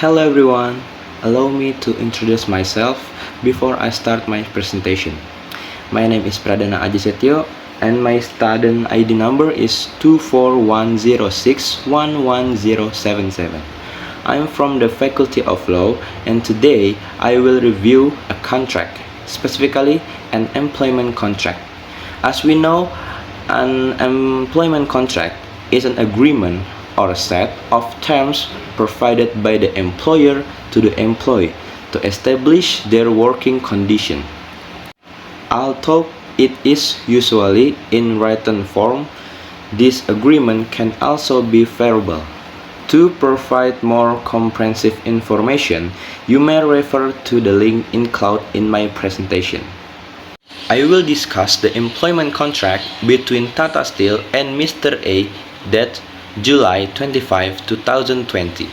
Hello everyone, allow me to introduce myself before I start my presentation. My name is Pradana Ajisetyo and my student ID number is 24106110077. I'm from the Faculty of Law and today I will review a contract, specifically an employment contract. As we know, an employment contract is an agreement or a set of terms provided by the employer to the employee to establish their working condition. Although it is usually in written form, this agreement can also be verbal. To provide more comprehensive information, you may refer to the link included in my presentation. I will discuss the employment contract between Tata Steel and Mr. A dated July 25, 2020.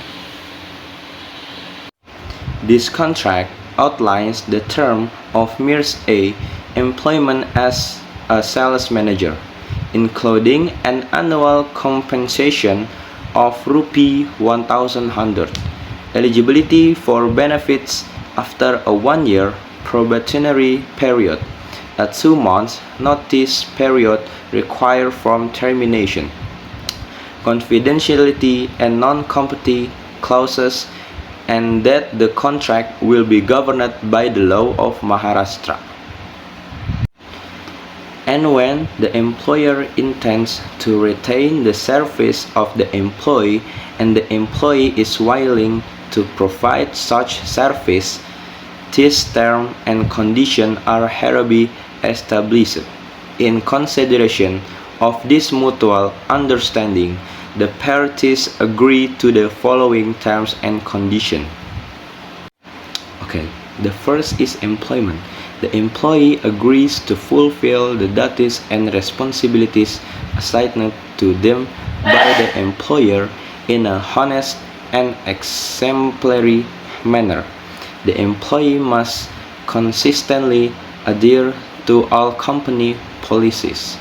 This contract outlines the term of Mr. A employment as a sales manager, including an annual compensation of Rp1,100, eligibility for benefits after a 1-year probationary period, a 2 months notice period required from termination, confidentiality and non-compete clauses, and that the contract will be governed by the law of Maharashtra. And when the employer intends to retain the service of the employee and the employee is willing to provide such service, these terms and conditions are hereby established. In consideration of this mutual understanding, the parties agree to the following terms and conditions. The first is employment. The employee agrees to fulfill the duties and responsibilities assigned to them by the employer in a honest and exemplary manner. The employee must consistently adhere to all company policies,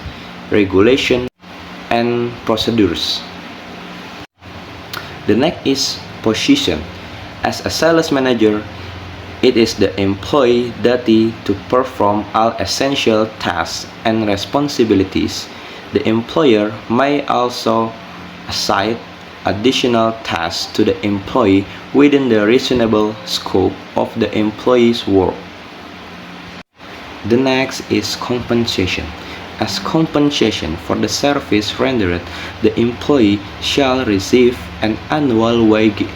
regulations, and procedures. The next is position. As a sales manager, it is the employee's duty to perform all essential tasks and responsibilities. The employer may also assign additional tasks to the employee within the reasonable scope of the employee's work. The next is compensation. As compensation for the service rendered, the employee shall receive an annual wage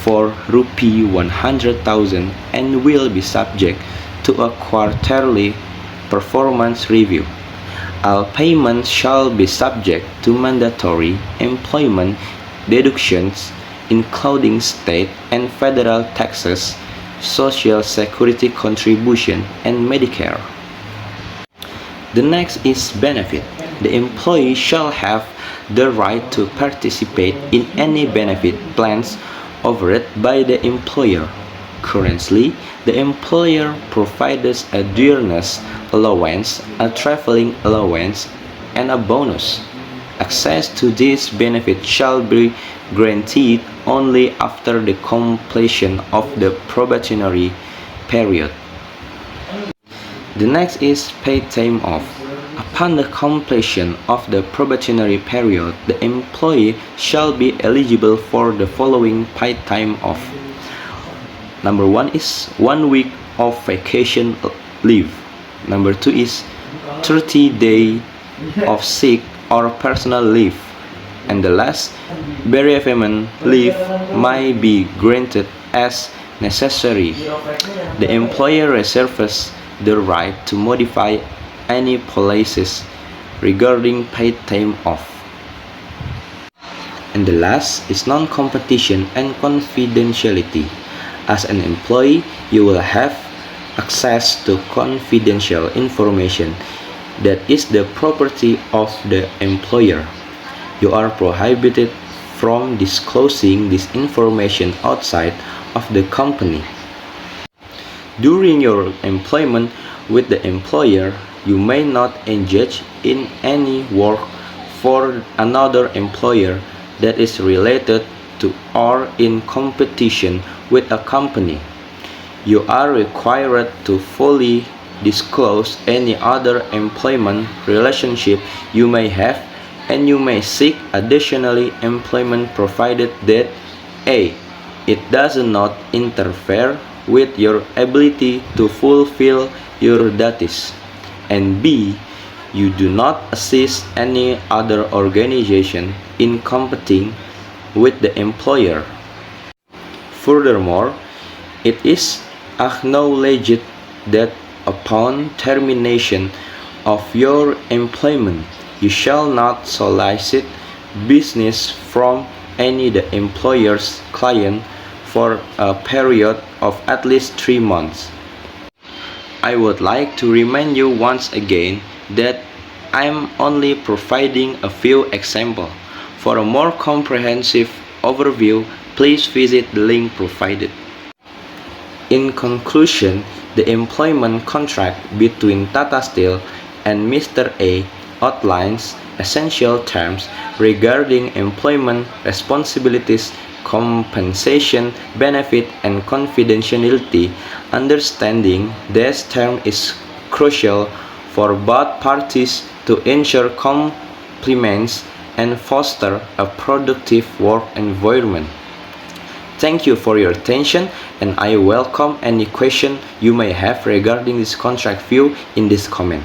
for Rp100,000 and will be subject to a quarterly performance review. All payments shall be subject to mandatory employment deductions, including state and federal taxes, social security contribution, and Medicare. The next is benefit. The employee shall have the right to participate in any benefit plans offered by the employer. Currently, the employer provides a dearness allowance, a traveling allowance, and a bonus. Access to this benefit shall be granted only after the completion of the probationary period. The next is paid time off. Upon the completion of the probationary period, the employee shall be eligible for the following paid time off. Number 1 is 1 week of vacation leave. Number 2 is 30 days of sick or personal leave. And the last, bereavement leave may be granted as necessary. The employer reserves the right to modify any policies regarding paid time off. And the last is non-competition and confidentiality. As an employee, you will have access to confidential information that is the property of the employer. You are prohibited from disclosing this information outside of the company. During your employment with the employer, you may not engage in any work for another employer that is related to or in competition with a company. You are required to fully disclose any other employment relationship you may have, and you may seek additional employment provided that A. It does not interfere with your ability to fulfill your duties, and B. You do not assist any other organization in competing with the employer. Furthermore, it is acknowledged that upon termination of your employment, you shall not solicit business from any the employer's client for a period of at least 3 months. I would like to remind you once again that I'm only providing a few examples. For a more comprehensive overview, please visit the link provided. In conclusion, the employment contract between Tata Steel and Mr. A outlines essential terms regarding employment responsibilities, compensation, benefit, and confidentiality. Understanding this term is crucial for both parties to ensure complements and foster a productive work environment. Thank you for your attention, and I welcome any question you may have regarding this contract view in this comment.